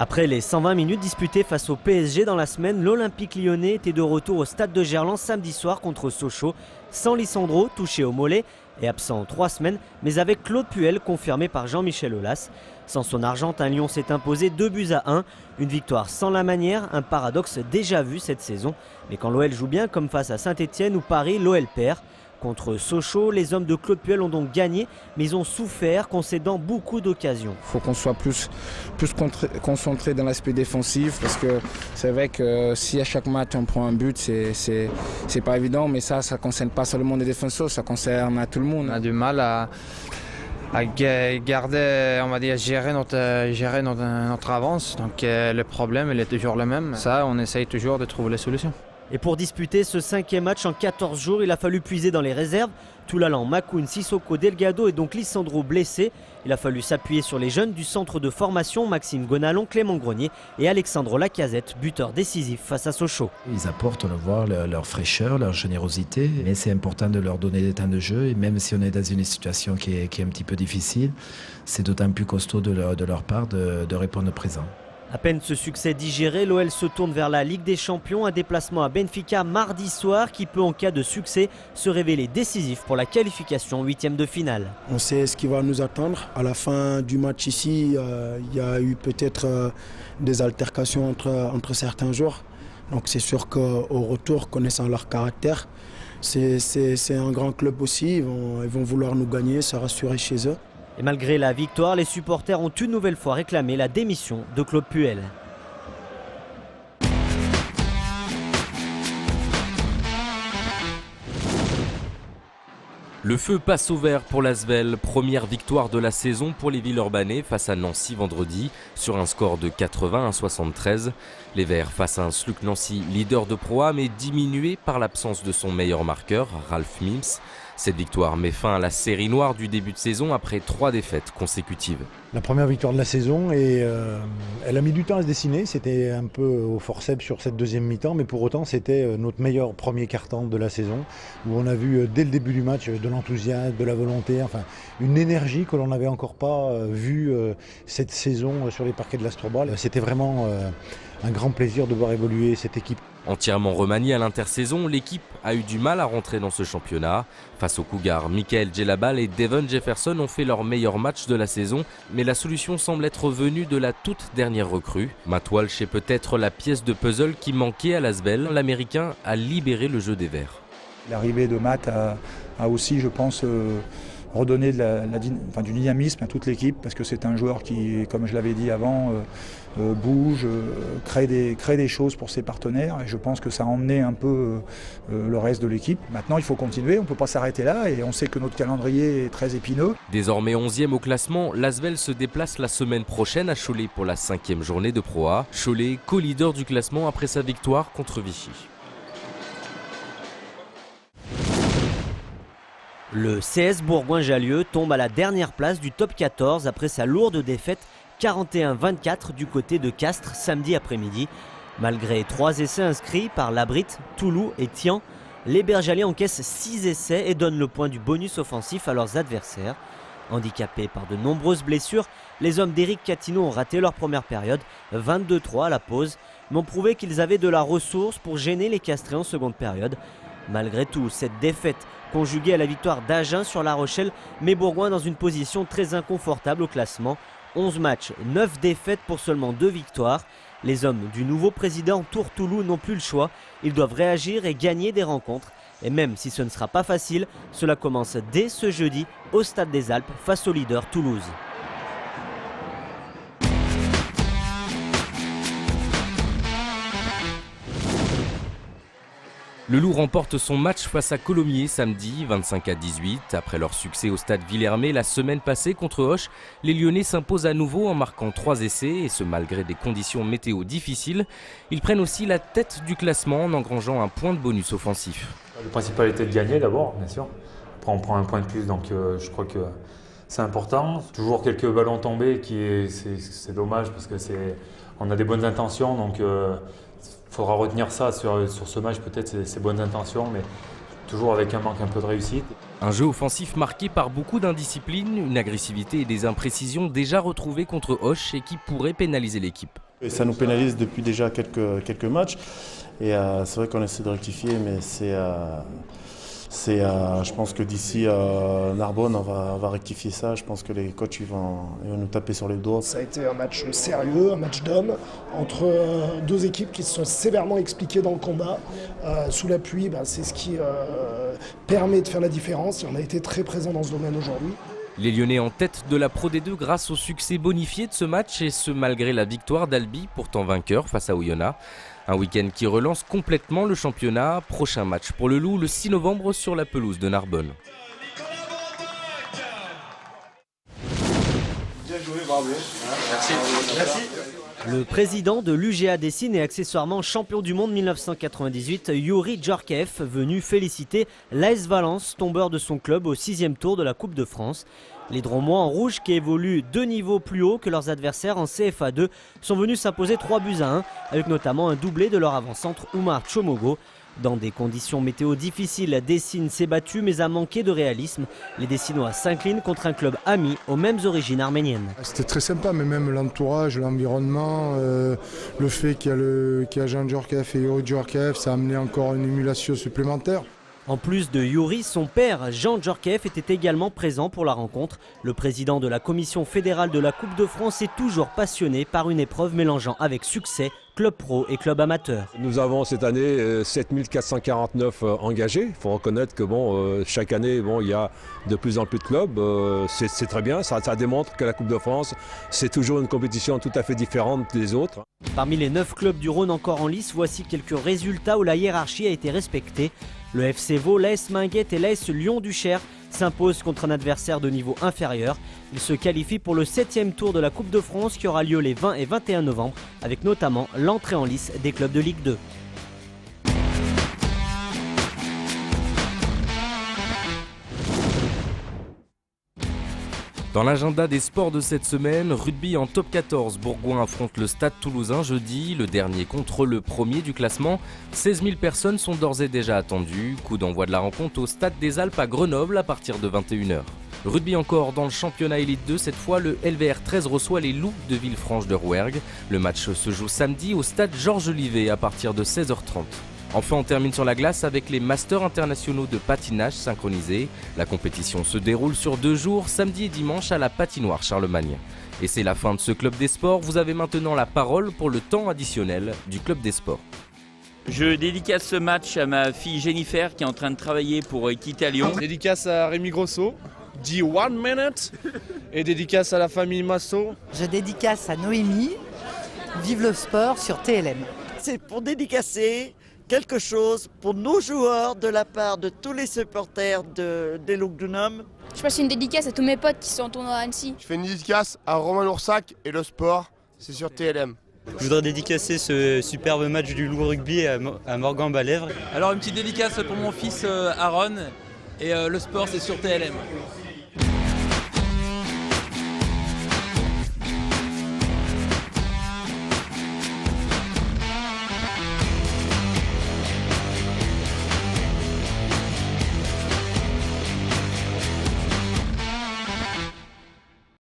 Après les 120 minutes disputées face au PSG dans la semaine, l'Olympique lyonnais était de retour au stade de Gerland samedi soir contre Sochaux, sans Lisandro, touché au mollet et absent 3 semaines, mais avec Claude Puel confirmé par Jean-Michel Aulas. Sans son Argentin, Lyon s'est imposé 2-1, une victoire sans la manière, un paradoxe déjà vu cette saison. Mais quand l'OL joue bien, comme face à Saint-Etienne ou Paris, l'OL perd. Contre Sochaux, les hommes de Claude Puel ont donc gagné, mais ils ont souffert, concédant beaucoup d'occasions. Il faut qu'on soit plus concentré dans l'aspect défensif, parce que c'est vrai que si à chaque match on prend un but, c'est pas évident, mais ça ne concerne pas seulement les défenseurs, ça concerne à tout le monde. On a du mal à garder, on va dire, gérer notre avance. Donc le problème, il est toujours le même. Ça, on essaye toujours de trouver les solutions. Et pour disputer ce 5e match en 14 jours, il a fallu puiser dans les réserves. Toulalan, Makoun, Sissoko, Delgado et donc Lisandro blessés. Il a fallu s'appuyer sur les jeunes du centre de formation, Maxime Gonalon, Clément Grenier et Alexandre Lacazette, buteur décisif face à Sochaux. Ils apportent, on le voit, leur fraîcheur, leur générosité, mais c'est important de leur donner des temps de jeu. Et même si on est dans une situation qui est un petit peu difficile, c'est d'autant plus costaud de leur part de répondre présent. À peine ce succès digéré, l'OL se tourne vers la Ligue des Champions, un déplacement à Benfica mardi soir qui peut en cas de succès se révéler décisif pour la qualification en 8e de finale. On sait ce qui va nous attendre. À la fin du match ici, il y a eu peut-être des altercations entre certains joueurs. Donc c'est sûr qu'au retour, connaissant leur caractère, c'est un grand club aussi, ils vont vouloir nous gagner, se rassurer chez eux. Et malgré la victoire, les supporters ont une nouvelle fois réclamé la démission de Claude Puel. Le feu passe au vert pour l'Asvel, première victoire de la saison pour les Villeurbanais face à Nancy vendredi sur un score de 80-73. Les Verts face à un Sluc Nancy leader de Pro A mais diminué par l'absence de son meilleur marqueur, Ralph Mims. Cette victoire met fin à la série noire du début de saison après 3 défaites consécutives. La première victoire de la saison et elle a mis du temps à se dessiner, c'était un peu au forceps sur cette deuxième mi-temps, mais pour autant c'était notre meilleur premier quart-temps de la saison où on a vu dès le début du match de l'enthousiasme, de la volonté, enfin une énergie que l'on n'avait encore pas vue cette saison sur les parquets de l'Astroballe. C'était vraiment un grand plaisir de voir évoluer cette équipe. Entièrement remaniée à l'intersaison, l'équipe a eu du mal à rentrer dans ce championnat. Face aux Cougars, Michael Djellabal et Devon Jefferson ont fait leur meilleur match de la saison, mais la solution semble être venue de la toute dernière recrue. Matt Walsh est peut-être la pièce de puzzle qui manquait à l'Asvel. L'Américain a libéré le jeu des Verts. L'arrivée de Matt a aussi, je pense, redonner du dynamisme à toute l'équipe parce que c'est un joueur qui, comme je l'avais dit avant, bouge, crée des choses pour ses partenaires et je pense que ça a emmené un peu le reste de l'équipe. Maintenant il faut continuer, on ne peut pas s'arrêter là et on sait que notre calendrier est très épineux. Désormais 11e au classement, l'Asvel se déplace la semaine prochaine à Cholet pour la 5e journée de Pro A. Cholet, co-leader du classement après sa victoire contre Vichy. Le CS Bourgoin-Jallieu tombe à la dernière place du top 14 après sa lourde défaite 41-24 du côté de Castres samedi après-midi. Malgré 3 essais inscrits par Labrit, Toulouse et Thian, les Bergalais encaissent 6 essais et donnent le point du bonus offensif à leurs adversaires. Handicapés par de nombreuses blessures, les hommes d'Éric Catino ont raté leur première période, 22-3 à la pause, mais ont prouvé qu'ils avaient de la ressource pour gêner les Castrés en seconde période. Malgré tout, cette défaite conjuguée à la victoire d'Agen sur La Rochelle met Bourgoin dans une position très inconfortable au classement. 11 matchs, 9 défaites pour seulement 2 victoires. Les hommes du nouveau président Tourtoulou n'ont plus le choix. Ils doivent réagir et gagner des rencontres. Et même si ce ne sera pas facile, cela commence dès ce jeudi au Stade des Alpes face au leader Toulouse. Le Loup remporte son match face à Colomiers samedi, 25-18. Après leur succès au stade Villermé la semaine passée contre Auch, les Lyonnais s'imposent à nouveau en marquant 3 essais, et ce malgré des conditions météo difficiles. Ils prennent aussi la tête du classement en engrangeant un point de bonus offensif. Le principal était de gagner d'abord, bien sûr. Après on prend un point de plus, donc je crois que c'est important. Toujours quelques ballons tombés, c'est dommage parce que on a des bonnes intentions, donc il faudra retenir ça sur ce match, peut-être ces bonnes intentions, mais toujours avec un manque un peu de réussite. Un jeu offensif marqué par beaucoup d'indiscipline, une agressivité et des imprécisions déjà retrouvées contre Auch et qui pourraient pénaliser l'équipe. Et ça nous pénalise depuis déjà quelques matchs. Et c'est vrai qu'on essaie de rectifier, mais je pense que d'ici Narbonne, on va rectifier ça. Je pense que les coachs ils vont nous taper sur les doigts. Ça a été un match sérieux, un match d'hommes, entre deux équipes qui se sont sévèrement expliquées dans le combat. Sous la pluie, c'est ce qui permet de faire la différence. Et on a été très présent dans ce domaine aujourd'hui. Les Lyonnais en tête de la Pro D2 grâce au succès bonifié de ce match, et ce malgré la victoire d'Albi, pourtant vainqueur face à Oyonnax. Un week-end qui relance complètement le championnat. Prochain match pour le Loup le 6 novembre sur la pelouse de Narbonne. Bien joué, bravo. Merci. Merci. Le président de l'UGA Dessine et accessoirement champion du monde 1998, Youri Djorkaeff, venu féliciter l'AS Valence, tombeur de son club au 6e tour de la Coupe de France. Les Dromois en rouge, qui évoluent 2 niveaux plus haut que leurs adversaires en CFA 2, sont venus s'imposer 3-1, avec notamment un doublé de leur avant-centre Oumar Tchomogo. Dans des conditions météo difficiles, Dessine s'est battu mais a manqué de réalisme. Les Dessinois s'inclinent contre un club ami aux mêmes origines arméniennes. C'était très sympa, mais même l'entourage, l'environnement, le fait qu'il y a Jean Djorkaeff et Youri Djorkaeff, ça a amené encore une émulation supplémentaire. En plus de Youri, son père, Jean Djorkaeff, était également présent pour la rencontre. Le président de la commission fédérale de la Coupe de France est toujours passionné par une épreuve mélangeant avec succès club pro et club amateur. Nous avons cette année 7449 engagés. Il faut reconnaître que chaque année, il y a de plus en plus de clubs. C'est très bien, ça démontre que la Coupe de France, c'est toujours une compétition tout à fait différente des autres. Parmi les 9 clubs du Rhône encore en lice, voici quelques résultats où la hiérarchie a été respectée. Le FC Vaud, l'AS Minguette et l'AS Lyon-Duchère s'imposent contre un adversaire de niveau inférieur. Ils se qualifient pour le 7e tour de la Coupe de France qui aura lieu les 20 et 21 novembre, avec notamment l'entrée en lice des clubs de Ligue 2. Dans l'agenda des sports de cette semaine, rugby en top 14. Bourgoin affronte le Stade Toulousain jeudi, le dernier contre le premier du classement. 16 000 personnes sont d'ores et déjà attendues. Coup d'envoi de la rencontre au Stade des Alpes à Grenoble à partir de 21 h. Rugby encore dans le championnat Élite 2, cette fois le LVR 13 reçoit les Loups de Villefranche de Rouergue. Le match se joue samedi au Stade Georges Livet à partir de 16 h 30. Enfin, on termine sur la glace avec les Masters internationaux de patinage synchronisé. La compétition se déroule sur 2 jours, samedi et dimanche à la patinoire Charlemagne. Et c'est la fin de ce Club des Sports. Vous avez maintenant la parole pour le temps additionnel du Club des Sports. Je dédicace ce match à ma fille Jennifer qui est en train de travailler pour Équité à Lyon. Dédicace à Rémi Grosso, dit 1 minute, et dédicace à la famille Masso. Je dédicace à Noémie, vive le sport sur TLM. C'est pour dédicacer quelque chose pour nos joueurs de la part de tous les supporters des Lugdunum. Je passe une dédicace à tous mes potes qui sont en tournoi à Annecy. Je fais une dédicace à Romain Loursac et le sport, c'est sur TLM. Je voudrais dédicacer ce superbe match du Loup Rugby à Morgan Balèvre. Alors une petite dédicace pour mon fils Aaron et le sport c'est sur TLM.